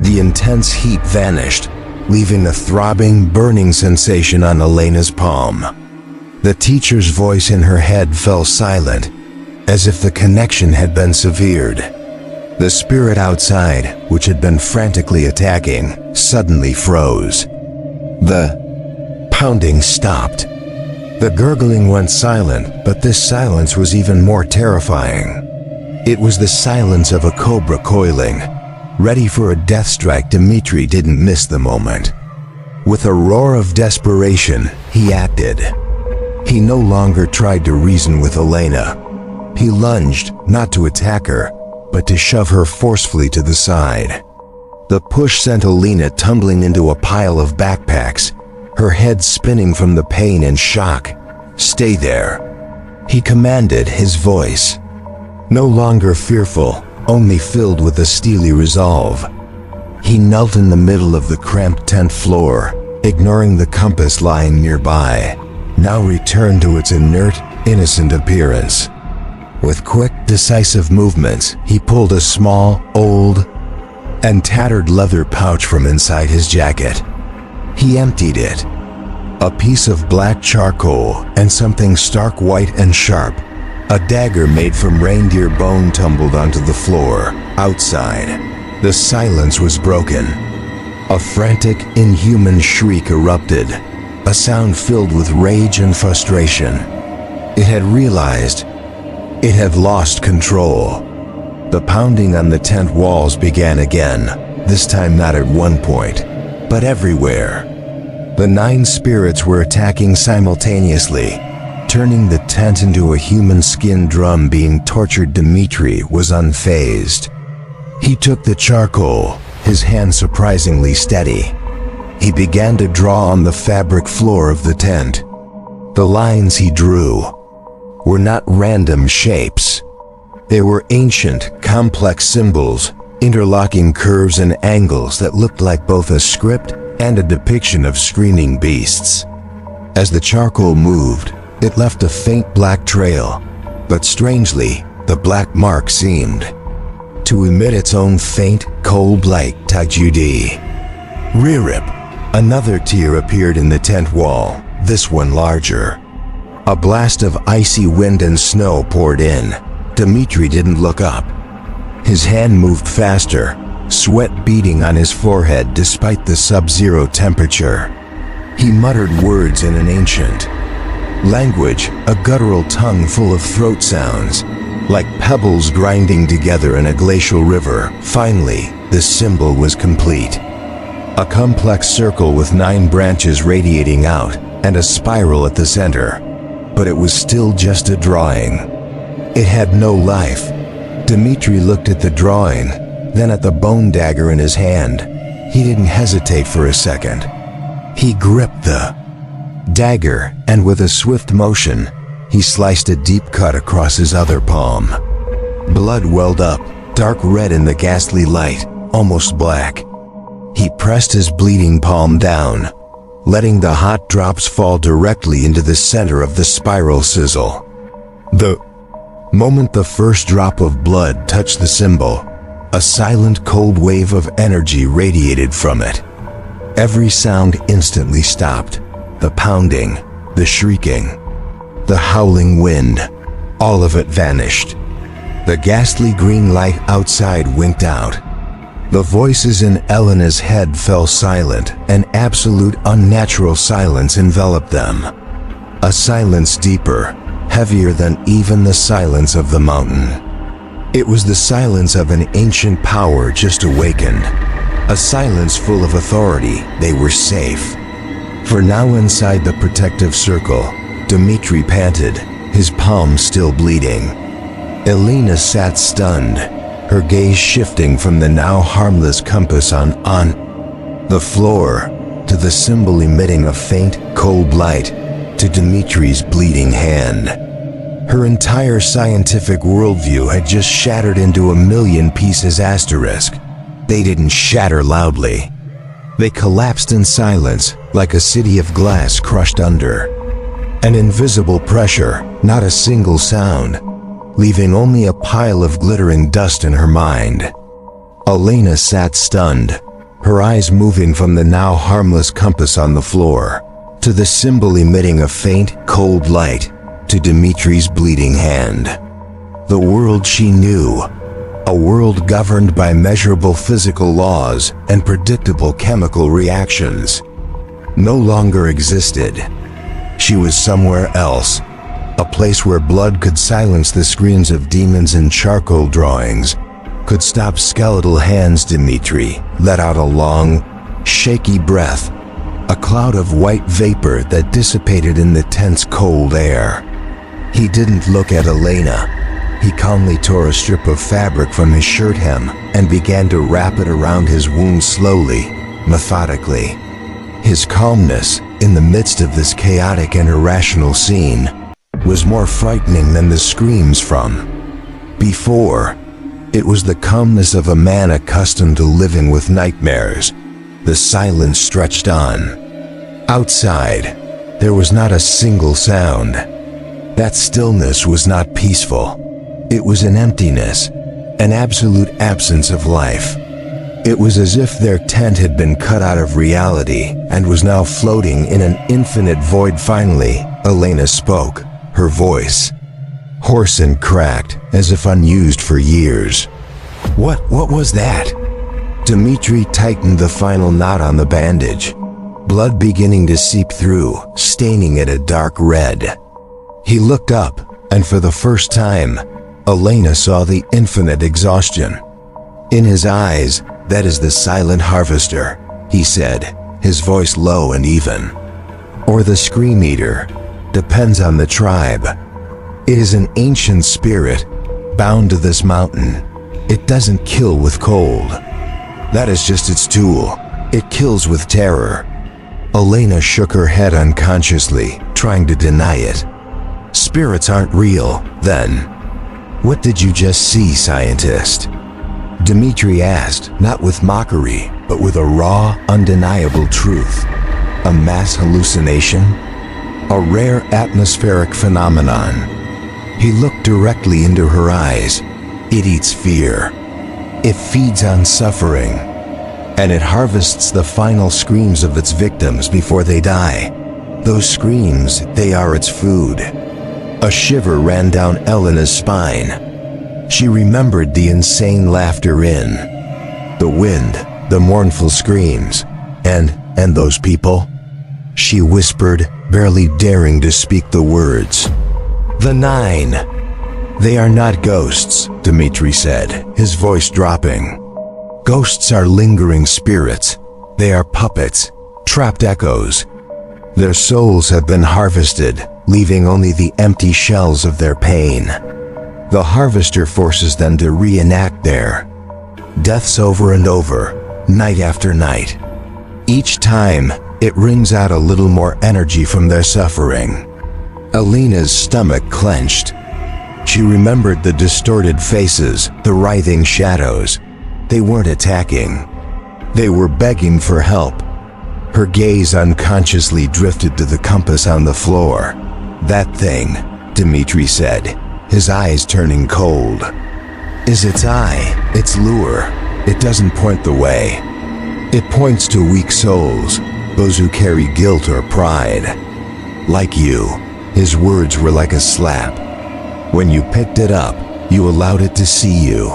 The intense heat vanished, leaving a throbbing, burning sensation on Elena's palm. The teacher's voice in her head fell silent, as if the connection had been severed. The spirit outside, which had been frantically attacking, suddenly froze. The pounding stopped. The gurgling went silent, but this silence was even more terrifying. It was the silence of a cobra coiling. Ready for a death strike, Dmitri didn't miss the moment. With a roar of desperation, he acted. He no longer tried to reason with Elena. He lunged, not to attack her, but to shove her forcefully to the side. The push sent Elena tumbling into a pile of backpacks, her head spinning from the pain and shock. "Stay there," he commanded, his voice no longer fearful, only filled with a steely resolve. He knelt in the middle of the cramped tent floor, ignoring the compass lying nearby, now returned to its inert, innocent appearance. With quick, decisive movements, he pulled a small, old, and tattered leather pouch from inside his jacket. He emptied it. A piece of black charcoal and something stark white and sharp. A dagger made from reindeer bone tumbled onto the floor. Outside, the silence was broken. A frantic, inhuman shriek erupted, a sound filled with rage and frustration. It had realized it had lost control. The pounding on the tent walls began again, this time not at one point, but everywhere. The 9 spirits were attacking simultaneously, turning the tent into a human skin drum being tortured. Dmitri was unfazed. He took the charcoal, his hand surprisingly steady. He began to draw on the fabric floor of the tent. The lines he drew were not random shapes. They were ancient, complex symbols, interlocking curves and angles that looked like both a script and a depiction of screaming beasts. As the charcoal moved, it left a faint black trail, but strangely, the black mark seemed to emit its own faint, cold light. Tajudi. Ririp. Another tear appeared in the tent wall, this one larger. A blast of icy wind and snow poured in. Dmitri didn't look up. His hand moved faster, sweat beading on his forehead despite the sub-zero temperature. He muttered words in an ancient language, a guttural tongue full of throat sounds, like pebbles grinding together in a glacial river. Finally, the symbol was complete. A complex circle with 9 branches radiating out, and a spiral at the center. But it was still just a drawing. It had no life. Dmitri looked at the drawing, then at the bone dagger in his hand. He didn't hesitate for a second. He gripped the dagger, and with a swift motion, he sliced a deep cut across his other palm. Blood welled up, dark red in the ghastly light, almost black. He pressed his bleeding palm down, letting the hot drops fall directly into the center of the spiral sizzle. The moment the first drop of blood touched the symbol, a silent, cold wave of energy radiated from it. Every sound instantly stopped. The pounding, the shrieking, the howling wind, all of it vanished. The ghastly green light outside winked out. The voices in Elena's head fell silent, and absolute unnatural silence enveloped them. A silence deeper, heavier than even the silence of the mountain. It was the silence of an ancient power just awakened. A silence full of authority. They were safe. For now, inside the protective circle, Dmitri panted, his palms still bleeding. Elena sat stunned, her gaze shifting from the now harmless compass on the floor to the symbol emitting a faint, cold light to Dmitri's bleeding hand. Her entire scientific worldview had just shattered into a million pieces. Asterisk. They didn't shatter loudly. They collapsed in silence, like a city of glass crushed under an invisible pressure, not a single sound, leaving only a pile of glittering dust in her mind. Elena sat stunned, her eyes moving from the now harmless compass on the floor to the symbol emitting a faint, cold light to Dmitri's bleeding hand. The world she knew, a world governed by measurable physical laws and predictable chemical reactions, no longer existed. She was somewhere else, a place where blood could silence the screams of demons and charcoal drawings, could stop skeletal hands. Dmitri let out a long, shaky breath, a cloud of white vapor that dissipated in the tense cold air. He didn't look at Elena. He calmly tore a strip of fabric from his shirt hem and began to wrap it around his wound slowly, methodically. His calmness, in the midst of this chaotic and irrational scene, was more frightening than the screams from before. It was the calmness of a man accustomed to living with nightmares. The silence stretched on. Outside, there was not a single sound. That stillness was not peaceful. It was an emptiness, an absolute absence of life. It was as if their tent had been cut out of reality and was now floating in an infinite void. Finally, Elena spoke, her voice hoarse and cracked, as if unused for years. What was that? Dmitri tightened the final knot on the bandage, blood beginning to seep through, staining it a dark red. He looked up, and for the first time, Elena saw the infinite exhaustion in his eyes. That is the silent harvester, he said, his voice low and even. Or the scream eater, depends on the tribe. It is an ancient spirit, bound to this mountain. It doesn't kill with cold. That is just its tool. It kills with terror. Elena shook her head unconsciously, trying to deny it. Spirits aren't real, then. What did you just see, scientist? Dmitri asked, not with mockery, but with a raw, undeniable truth. A mass hallucination? A rare atmospheric phenomenon. He looked directly into her eyes. It eats fear. It feeds on suffering. And it harvests the final screams of its victims before they die. Those screams, they are its food. A shiver ran down Elena's spine. She remembered the insane laughter in the wind, the mournful screams, and those people. She whispered, barely daring to speak the words. The 9. They are not ghosts, Dmitri said, his voice dropping. Ghosts are lingering spirits. They are puppets, trapped echoes. Their souls have been harvested, leaving only the empty shells of their pain. The harvester forces them to reenact their deaths over and over, night after night. Each time, it wrings out a little more energy from their suffering. Elena's stomach clenched. She remembered the distorted faces, the writhing shadows. They weren't attacking. They were begging for help. Her gaze unconsciously drifted to the compass on the floor. That thing, Dmitri said, his eyes turning cold, is its eye, its lure. It doesn't point the way. It points to weak souls, those who carry guilt or pride. Like you. His words were like a slap. When you picked it up, you allowed it to see you.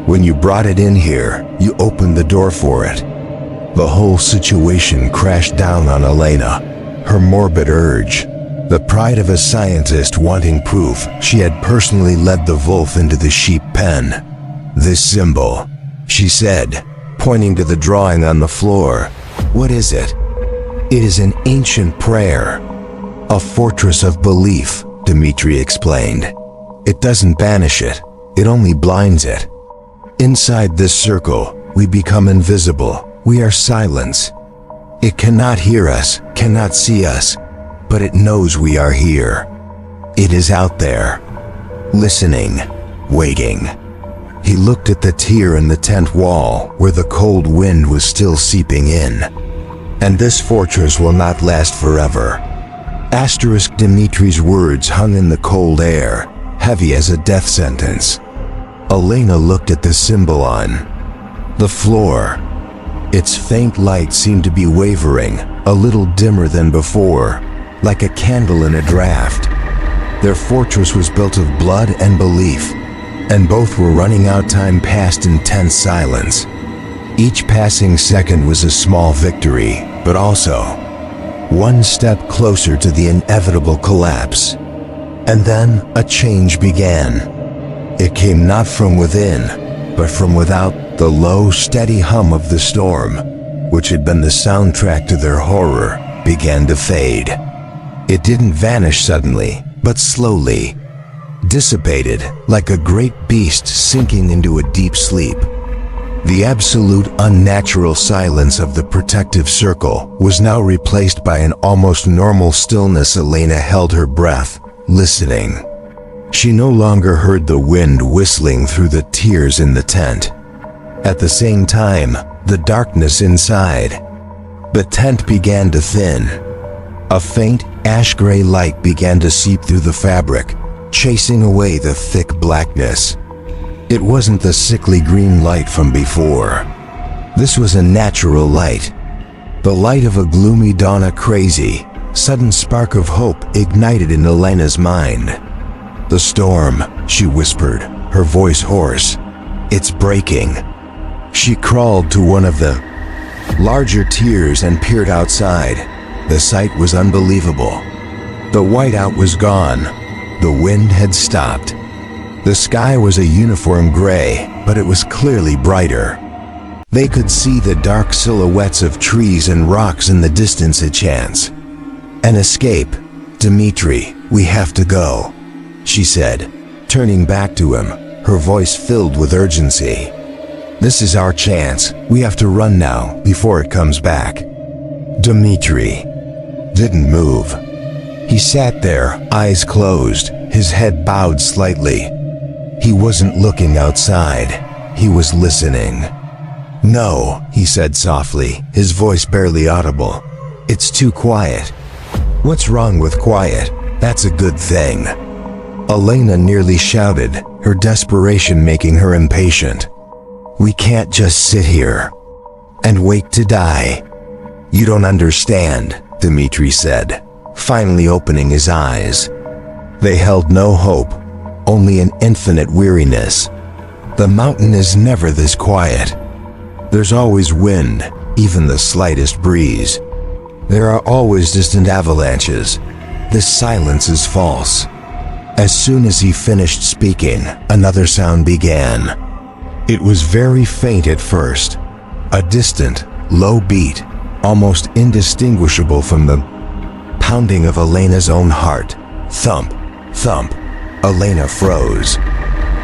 When you brought it in here, you opened the door for it. The whole situation crashed down on Elena, her morbid urge, the pride of a scientist wanting proof she had personally led the wolf into the sheep pen. This symbol, she said, pointing to the drawing on the floor. What is it? It is an ancient prayer. A fortress of belief, Dmitri explained. It doesn't banish it, it only blinds it. Inside this circle, we become invisible. We are silence. It cannot hear us, cannot see us, but it knows we are here. It is out there, listening, waiting. He looked at the tear in the tent wall where the cold wind was still seeping in. And this fortress will not last forever. Asterisk Dmitri's words hung in the cold air, heavy as a death sentence. Elena looked at the symbol on the floor. Its faint light seemed to be wavering, a little dimmer than before, like a candle in a draft. Their fortress was built of blood and belief, and both were running out time past in tense silence. Each passing second was a small victory, but also one step closer to the inevitable collapse. And then a change began. It came not from within, but from without. The low, steady hum of the storm, which had been the soundtrack to their horror, began to fade. It didn't vanish suddenly, but slowly, dissipated like a great beast sinking into a deep sleep. The absolute unnatural silence of the protective circle was now replaced by an almost normal stillness. Elena held her breath, listening. She no longer heard the wind whistling through the tiers in the tent. At the same time, the darkness inside the tent began to thin. A faint, ash-gray light began to seep through the fabric, chasing away the thick blackness. It wasn't the sickly green light from before. This was a natural light. The light of a gloomy dawn. A crazy, sudden spark of hope ignited in Elena's mind. "The storm," she whispered, her voice hoarse. "It's breaking." She crawled to one of the larger tiers and peered outside. The sight was unbelievable. The whiteout was gone. The wind had stopped. The sky was a uniform gray, but it was clearly brighter. They could see the dark silhouettes of trees and rocks in the distance. A chance. An escape. "Dmitri, we have to go," she said, turning back to him, her voice filled with urgency. "This is our chance. We have to run now, before it comes back." Dmitri didn't move. He sat there, eyes closed, his head bowed slightly. He wasn't looking outside. He was listening. "No," he said softly, his voice barely audible. "It's too quiet." "What's wrong with quiet? That's a good thing." Elena nearly shouted, her desperation making her impatient. "We can't just sit here and wait to die." "You don't understand," Dmitri said, finally opening his eyes. They held no hope, only an infinite weariness. "The mountain is never this quiet. There's always wind, even the slightest breeze. There are always distant avalanches. This silence is false." As soon as he finished speaking, another sound began. It was very faint at first, a distant, low beat, almost indistinguishable from the pounding of Elena's own heart. Thump, thump. Elena froze.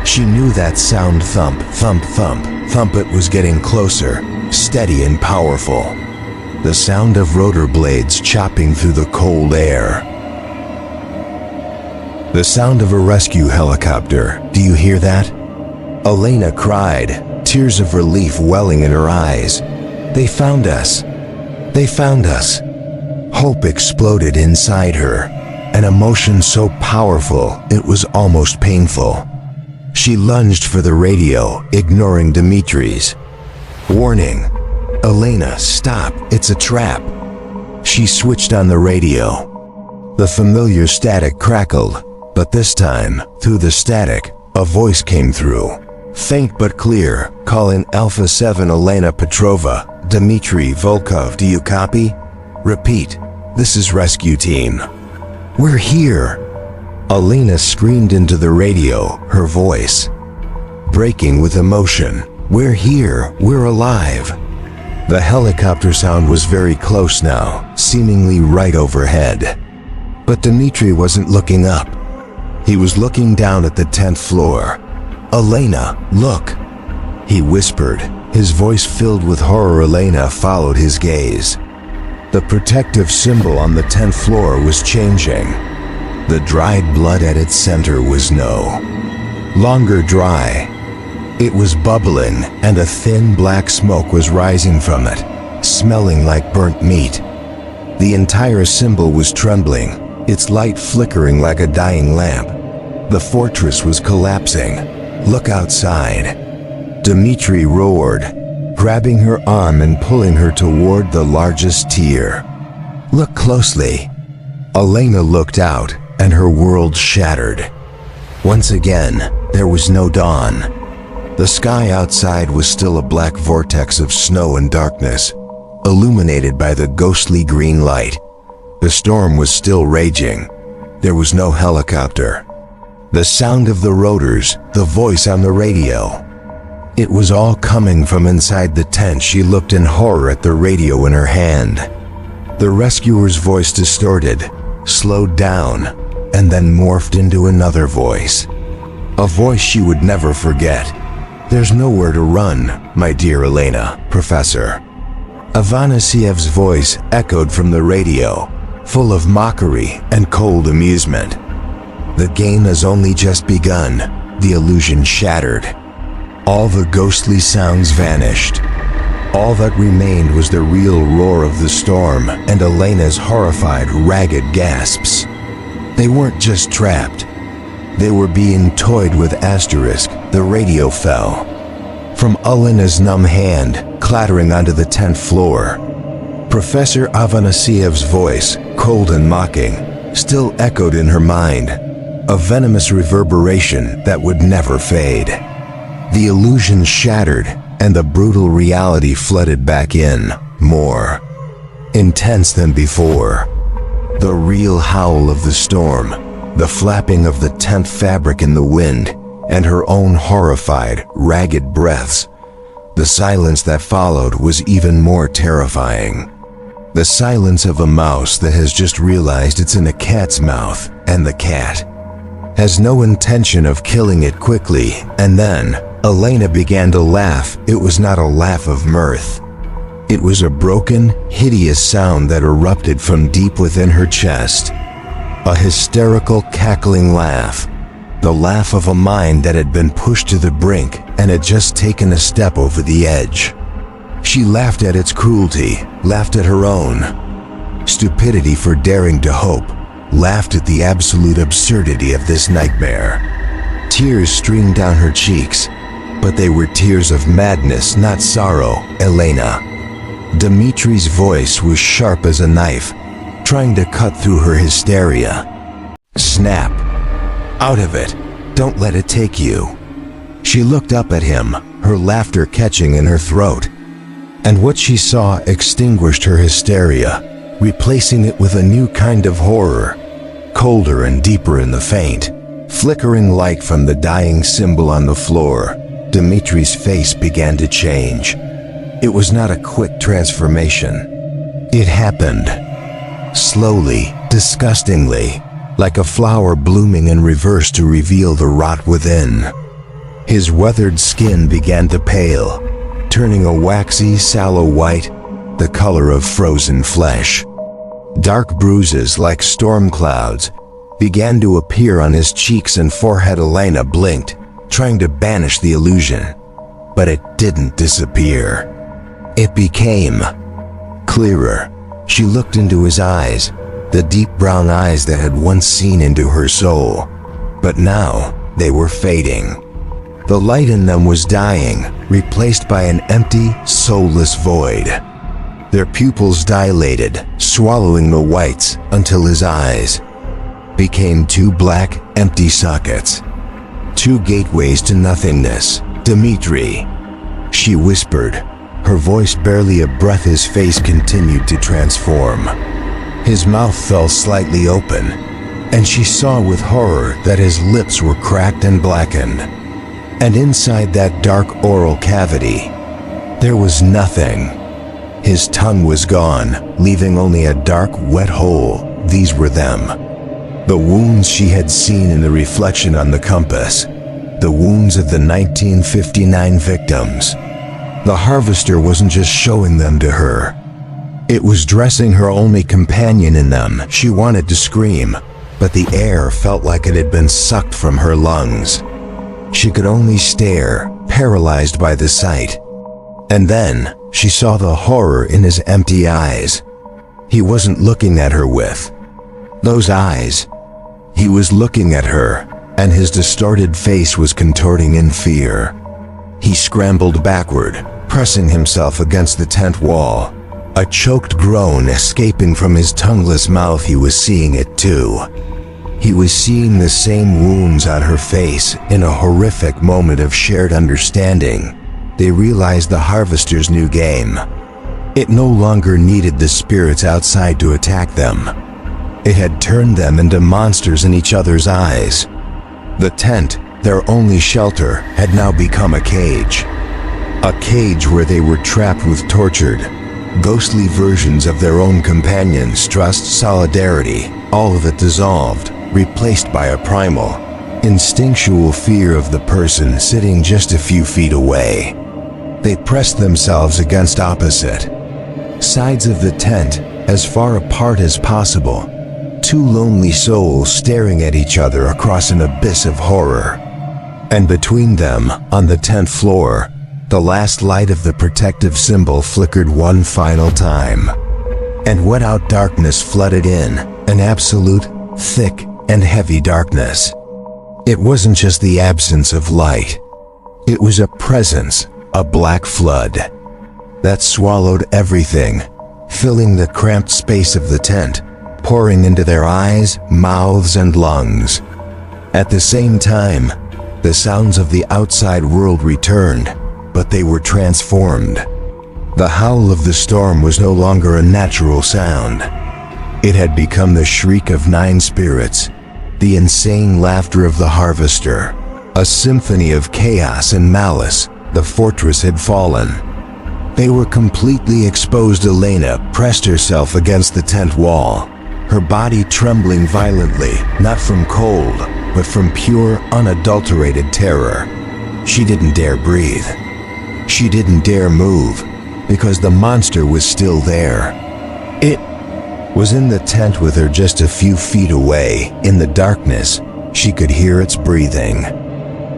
She knew that sound. Thump, thump, thump, thump. It was getting closer, steady and powerful. The sound of rotor blades chopping through the cold air. The sound of a rescue helicopter. "Do you hear that?" Elena cried, tears of relief welling in her eyes. "They found us. They found us." Hope exploded inside her, an emotion so powerful it was almost painful. She lunged for the radio, ignoring Dmitri's warning. "Elena, stop, it's a trap." She switched on the radio. The familiar static crackled, but this time, through the static, a voice came through. Faint but clear, calling Alpha 7 Elena Petrova. "Dmitri Volkov, do you copy? Repeat, this is rescue team." "We're here." Elena screamed into the radio, her voice breaking with emotion. "We're here, we're alive." The helicopter sound was very close now, seemingly right overhead. But Dmitri wasn't looking up. He was looking down at the 10th floor. "Elena, look," he whispered, his voice filled with horror. Elena followed his gaze. The protective symbol on the 10th floor was changing. The dried blood at its center was no longer dry. It was bubbling, and a thin black smoke was rising from it, smelling like burnt meat. The entire symbol was trembling, its light flickering like a dying lamp. The fortress was collapsing. "Look outside," Dmitri roared, grabbing her arm and pulling her toward the largest tier. "Look closely." Elena looked out, and her world shattered. Once again, there was no dawn. The sky outside was still a black vortex of snow and darkness, illuminated by the ghostly green light. The storm was still raging. There was no helicopter. The sound of the rotors, the voice on the radio. It was all coming from inside the tent. She looked in horror at the radio in her hand. The rescuer's voice distorted, slowed down, and then morphed into another voice. A voice she would never forget. "There's nowhere to run, my dear Elena, Professor." Afanasiev's voice echoed from the radio, full of mockery and cold amusement. "The game has only just begun." The illusion shattered. All the ghostly sounds vanished. All that remained was the real roar of the storm and Elena's horrified, ragged gasps. They weren't just trapped. They were being toyed with. Asterisk, the radio fell from Elena's numb hand, clattering onto the tent floor. Professor Afanasiev's voice, cold and mocking, still echoed in her mind, a venomous reverberation that would never fade. The illusion shattered, and the brutal reality flooded back in, more intense than before. The real howl of the storm, the flapping of the tent fabric in the wind, and her own horrified, ragged breaths. The silence that followed was even more terrifying. The silence of a mouse that has just realized it's in a cat's mouth, and the cat has no intention of killing it quickly. And then Elena began to laugh. It was not a laugh of mirth. It was a broken, hideous sound that erupted from deep within her chest. A hysterical, cackling laugh. The laugh of a mind that had been pushed to the brink and had just taken a step over the edge. She laughed at its cruelty, laughed at her own stupidity for daring to hope, laughed at the absolute absurdity of this nightmare. Tears streamed down her cheeks, but they were tears of madness, not sorrow. "Elena." Dmitri's voice was sharp as a knife, trying to cut through her hysteria. "Snap out of it. Don't let it take you." She looked up at him, her laughter catching in her throat. And what she saw extinguished her hysteria, replacing it with a new kind of horror, colder and deeper in the faint, flickering light from the dying symbol on the floor. Dmitri's face began to change. It was not a quick transformation. It happened slowly, disgustingly, like a flower blooming in reverse to reveal the rot within. His weathered skin began to pale, turning a waxy, sallow white, the color of frozen flesh. Dark bruises like storm clouds began to appear on his cheeks and forehead. Elena blinked, trying to banish the illusion, but it didn't disappear. It became clearer. She looked into his eyes, the deep brown eyes that had once seen into her soul, but now they were fading. The light in them was dying, replaced by an empty, soulless void. Their pupils dilated, swallowing the whites until his eyes became two black, empty sockets. Two gateways to nothingness. "Dmitri," she whispered, her voice barely a breath. His face continued to transform. His mouth fell slightly open, and she saw with horror that his lips were cracked and blackened. And inside that dark oral cavity, there was nothing. His tongue was gone, leaving only a dark, wet hole. These were them. The wounds she had seen in the reflection on the compass. The wounds of the 1959 victims. The harvester wasn't just showing them to her. It was dressing her only companion in them. She wanted to scream, but the air felt like it had been sucked from her lungs. She could only stare, paralyzed by the sight. And then she saw the horror in his empty eyes. He wasn't looking at her with those eyes. He was looking at her, and his distorted face was contorting in fear. He scrambled backward, pressing himself against the tent wall. A choked groan escaping from his tongueless mouth. He was seeing it too. He was seeing the same wounds on her face. In a horrific moment of shared understanding, they realized the Harvester's new game. It no longer needed the spirits outside to attack them. It had turned them into monsters in each other's eyes. The tent, their only shelter, had now become a cage. A cage where they were trapped with tortured, ghostly versions of their own companions. Trust, solidarity, all of it dissolved, replaced by a primal, instinctual fear of the person sitting just a few feet away. They pressed themselves against opposite sides of the tent, as far apart as possible. Two lonely souls staring at each other across an abyss of horror. And between them, on the tent floor, the last light of the protective symbol flickered one final time. And without darkness flooded in, an absolute, thick, and heavy darkness. It wasn't just the absence of light. It was a presence, a black flood, that swallowed everything, filling the cramped space of the tent, pouring into their eyes, mouths, and lungs. At the same time, the sounds of the outside world returned, but they were transformed. The howl of the storm was no longer a natural sound. It had become the shriek of 9 spirits, the insane laughter of the Harvester, a symphony of chaos and malice. The fortress had fallen. They were completely exposed. Elena pressed herself against the tent wall, her body trembling violently, not from cold, but from pure, unadulterated terror. She didn't dare breathe. She didn't dare move, because the monster was still there. It was in the tent with her, just a few feet away. In the darkness, she could hear its breathing.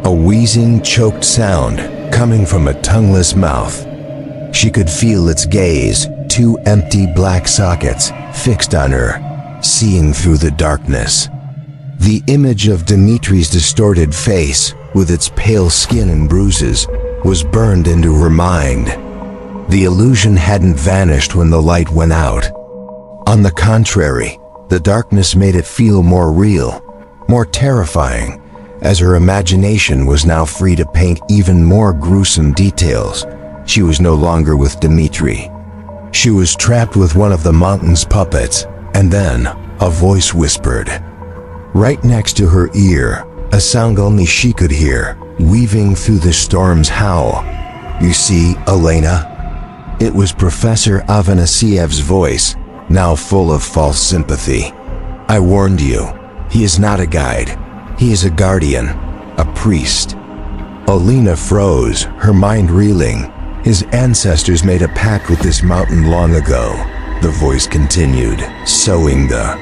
A wheezing, choked sound coming from a tongueless mouth. She could feel its gaze, 2 empty black sockets fixed on her, seeing through the darkness. The image of Dmitri's distorted face, with its pale skin and bruises, was burned into her mind. The illusion hadn't vanished when the light went out. On the contrary, the darkness made it feel more real, more terrifying, as her imagination was now free to paint even more gruesome details. She was no longer with Dmitri. She was trapped with one of the mountain's puppets, and then a voice whispered, right next to her ear, a sound only she could hear, weaving through the storm's howl. "You see, Elena?" It was Professor Afanasiev's voice, now full of false sympathy. "I warned you. He is not a guide. He is a guardian, a priest." Elena froze, her mind reeling. His ancestors made a pact with this mountain long ago, the voice continued, sowing the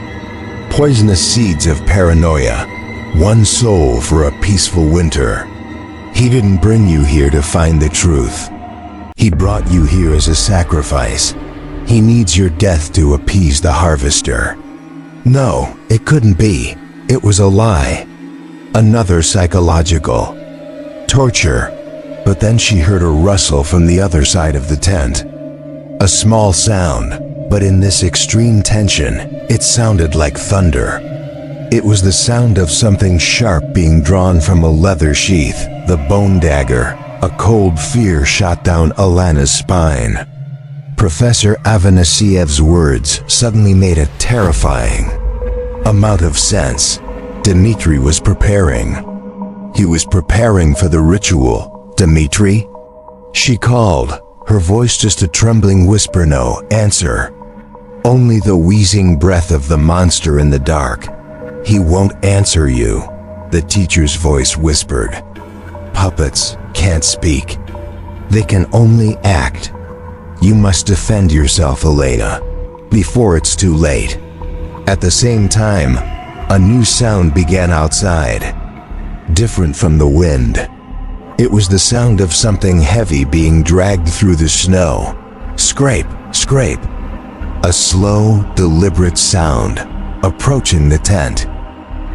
poisonous seeds of paranoia. One soul for a peaceful winter. He didn't bring you here to find the truth. He brought you here as a sacrifice. He needs your death to appease the Harvester. No, it couldn't be. It was a lie. Another psychological torture. But then she heard a rustle from the other side of the tent. A small sound, but in this extreme tension, it sounded like thunder. It was the sound of something sharp being drawn from a leather sheath, the bone dagger. A cold fear shot down Elena's spine. Professor Afanasiev's words suddenly made a terrifying amount of sense. Dmitri was preparing. He was preparing for the ritual. "Dmitri?" She called, her voice just a trembling whisper. No answer. Only the wheezing breath of the monster in the dark. "He won't answer you," the teacher's voice whispered. "Puppets can't speak. They can only act. You must defend yourself, Elena, before it's too late." At the same time, a new sound began outside, different from the wind. It was the sound of something heavy being dragged through the snow. Scrape, scrape. A slow, deliberate sound, approaching the tent.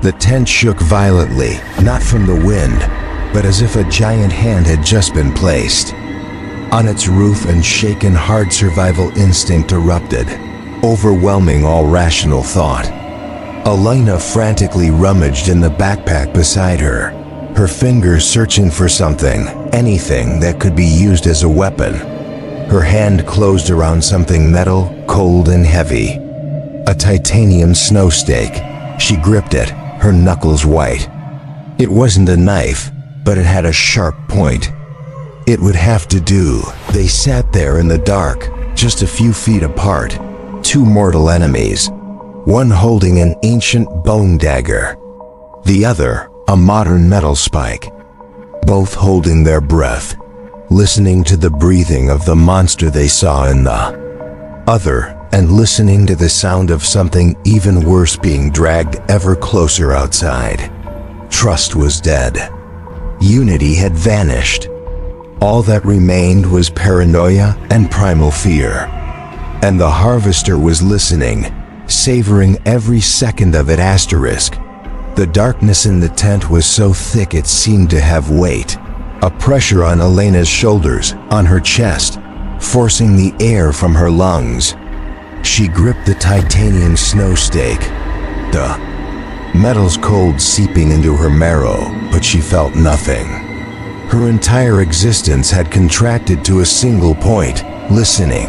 The tent shook violently, not from the wind, but as if a giant hand had just been placed. On its roof, and shaken, hard survival instinct erupted, overwhelming all rational thought. Elena frantically rummaged in the backpack beside her, her fingers searching for something, anything that could be used as a weapon. Her hand closed around something metal, cold and heavy. A titanium snow stake. She gripped it, her knuckles white. It wasn't a knife, but it had a sharp point. It would have to do. They sat there in the dark, just a few feet apart, two mortal enemies, one holding an ancient bone dagger, the other a modern metal spike, both holding their breath, listening to the breathing of the monster they saw in the other, and listening to the sound of something even worse being dragged ever closer outside. Trust was dead. Unity had vanished. All that remained was paranoia and primal fear. And the harvester was listening, savoring every second of it. Asterisk. The darkness in the tent was so thick it seemed to have weight, a pressure on Elena's shoulders, on her chest, forcing the air from her lungs. She gripped the titanium snow stake, the metal's cold seeping into her marrow, but she felt nothing. Her entire existence had contracted to a single point, listening.